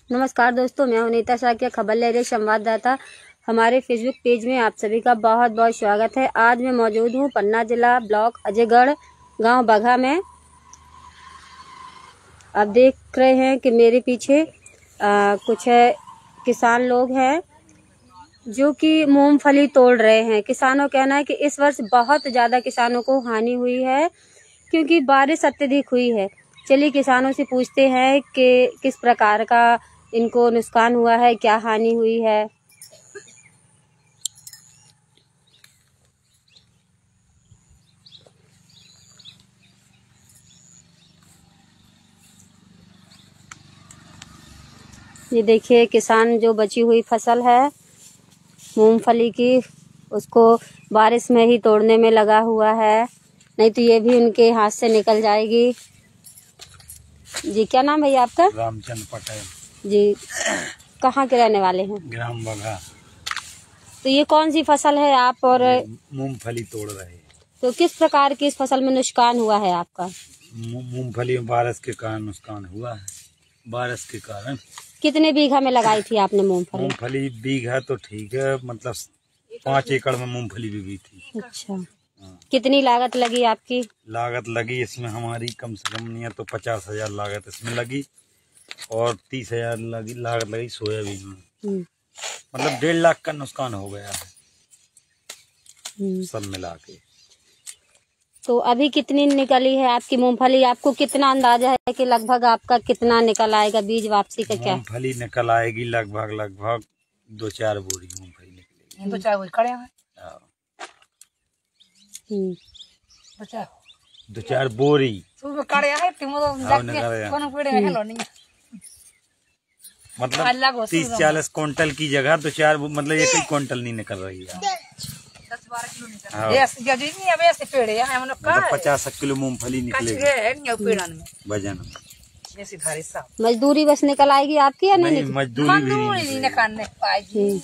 नमस्कार दोस्तों, मैं हूं नीता शाक्य, खबर ले रही संवाददाता। हमारे फेसबुक पेज में आप सभी का बहुत बहुत स्वागत है। आज मैं मौजूद हूं पन्ना जिला ब्लॉक अजयगढ़ गांव बघा में। आप देख रहे हैं कि मेरे पीछे कुछ किसान लोग हैं जो कि मूंगफली तोड़ रहे हैं। किसानों का कहना है कि इस वर्ष बहुत ज़्यादा किसानों को हानि हुई है क्योंकि बारिश अत्यधिक हुई है। चलिए किसानों से पूछते हैं कि किस प्रकार का इनको नुकसान हुआ है, क्या हानि हुई है। ये देखिए किसान जो बची हुई फसल है मूंगफली की, उसको बारिश में ही तोड़ने में लगा हुआ है, नहीं तो ये भी उनके हाथ से निकल जाएगी। जी, क्या नाम है आपका? रामचंद्र पटेल जी, कहाँ के रहने वाले हैं? ग्राम बघा। तो ये कौन सी फसल है आप और मूंगफली तोड़ रहे हैं। तो किस प्रकार की इस फसल में नुकसान हुआ है आपका? मूंगफली में बारिश के कारण नुकसान हुआ है। बारिश के कारण। कितने बीघा में लगाई थी आपने मूंगफली? मूंगफली बीघा तो ठीक है, मतलब 5 एकड़ में मूंगफली भी थी। अच्छा, कितनी लागत लगी आपकी? लागत लगी इसमें हमारी कम से कम नहीं है तो 50,000 लागत इसमें लगी और 30,000 लागत लगी सोयाबीन में। मतलब 1.5 लाख का नुकसान हो गया है सब मिला के। तो अभी कितनी निकली है आपकी मूंगफली? आपको कितना अंदाजा है कि लगभग आपका कितना निकल आएगा बीज वापसी का? क्या मूंगफली निकल आएगी? लगभग 2-4 बोरी मूंगफली निकलेगी। 2-4 बोरी खड़े हैं। 2-4 बोरी मतलब 30-40 क्विंटल की जगह 2-4 मतलब 1 क्विंटल नहीं निकल रही है। 10-12 किलो निकल रही है। मतलब 50 किलो मूंगफली निकलेगी वजन में। मजदूरी बस निकल आएगी आपकी या नहीं? मजदूरी भी नहीं निकालने पाएगी।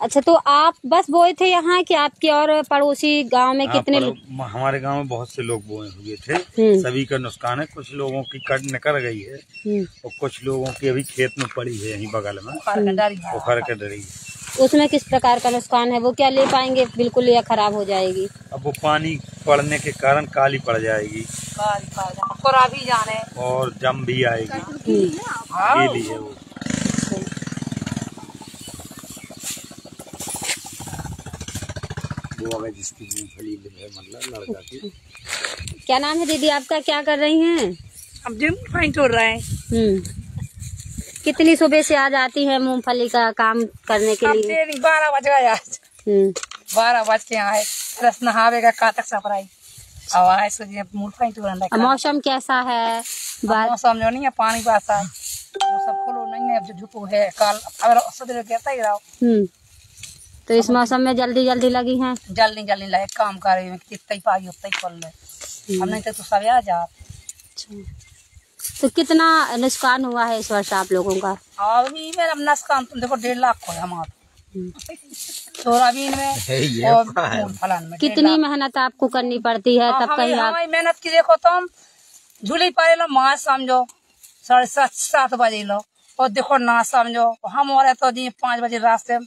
अच्छा, तो आप बस बोए थे यहाँ कि आपके और पड़ोसी गांव में कितने? हमारे गांव में बहुत से लोग बोए हुए थे। सभी का नुकसान है। कुछ लोगों की कट निकल गई है और कुछ लोगों की अभी खेत में पड़ी है यहीं बगल में, उखड़ के डरी है। उसमें किस प्रकार का नुकसान है? वो क्या ले पाएंगे बिल्कुल या खराब हो जाएगी? अब वो पानी पड़ने के कारण काली पड़ जाएगी भी जाने और जम भी आएगी। ये लिए वो जिसकी मूंगफली है, मतलब लड़का की। क्या नाम है दीदी आपका? क्या कर रही हैं? अब मूंगफली तोड़ रहे हैं। कितनी सुबह से आज आती है मूंगफली का काम करने के लिए? 12 बज गए आज। 12 बज के आए, रस नहावे का कातक सफराई आए मूंगफली तोड़ने। मौसम कैसा है? मौसम जो नहीं है, पानी बरसा मौसम खुलो नहीं है, जो झुको है काल अगर कहता ही रहो। तो इस मौसम में जल्दी जल्दी लगी हैं? जल्दी लगे काम कर रही है, जितना ही पाई उतना ही कर ले। हम नहीं तो सब आ जा। तो कितना नुकसान हुआ है इस वर्ष आप लोगों का? अभी मेरा नुकसान तुम देखो 1.5 लाख है हमारा सोयाबीन में और मूंगफली में। कितनी मेहनत आपको करनी पड़ती है तब कहीं आप? मेहनत की देखो तुम झूली पारे लो माँ समझो 7:30 बजे लो और देखो ना समझो हम हो रहे तो जी 5 बजे रास्ते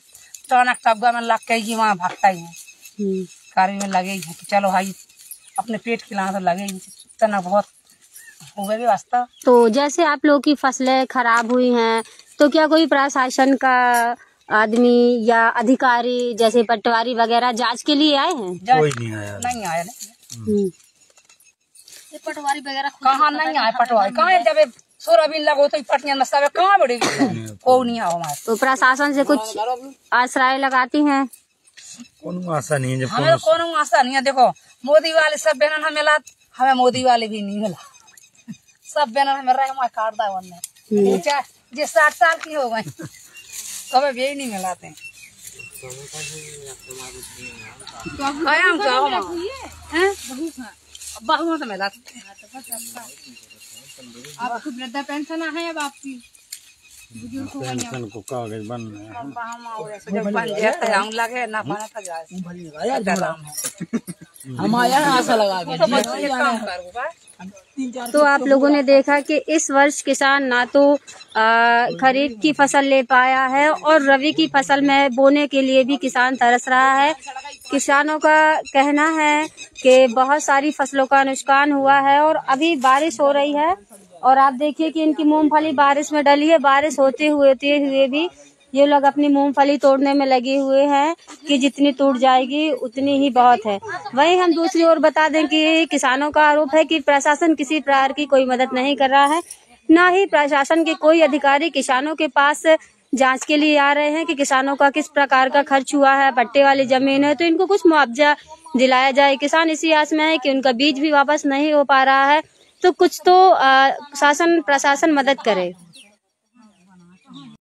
टनक टबगा में लग के वहाँ भागता ही है। कार्य में लगे ही चलो भाई अपने पेट के लाना तो लगे ही तना बहुत हुए भी वास्ता। तो जैसे आप लोग की फसलें खराब हुई हैं तो क्या कोई प्रशासन का आदमी या अधिकारी जैसे पटवारी वगैरह जांच के लिए आए हैं? कोई नहीं आया। नहीं आया नहीं। पटवारी वगैरह कहाँ नहीं आए? पटवारी कहाँ? जब सोयाबीन लगो तो पटनिया में सब कहाँ बड़ी को नहीं आओ हमारे। तो प्रशासन से कुछ आश्रय लगाती हैं? कोनो आशा नहीं है। हमें कोनो आशा नहीं है। देखो मोदी वाले सब बैनर हमें मिला, हमें मोदी वाले भी नहीं मिला। सब बैनर हमें रहे हमारे काटदा बनने जो 60 साल की हो गई तो हमें भी नहीं मिलाते। बहु तो मिला आपको वृद्धा पेंशन है। अब आपकी पेंशन को कागज बन रहे लगे ना हमारे यहाँ आशा लगा तो आप लोगों ने देखा कि इस वर्ष किसान ना तो खरीफ की फसल ले पाया है और रबी की फसल में बोने के लिए भी किसान तरस रहा है। किसानों का कहना है कि बहुत सारी फसलों का नुकसान हुआ है और अभी बारिश हो रही है और आप देखिए कि इनकी मूंगफली बारिश में डली है। बारिश होते हुए भी ये लोग अपनी मूंगफली तोड़ने में लगे हुए हैं कि जितनी टूट जाएगी उतनी ही बहुत है। वहीं हम दूसरी ओर बता दें कि किसानों का आरोप है कि प्रशासन किसी प्रकार की कोई मदद नहीं कर रहा है, न ही प्रशासन के कोई अधिकारी किसानों के पास जांच के लिए आ रहे हैं कि किसानों का किस प्रकार का खर्च हुआ है। पट्टे वाली जमीन है तो इनको कुछ मुआवजा दिलाया जाए। किसान इसी आस में है कि उनका बीज भी वापस नहीं हो पा रहा है, तो कुछ तो शासन प्रशासन मदद करे।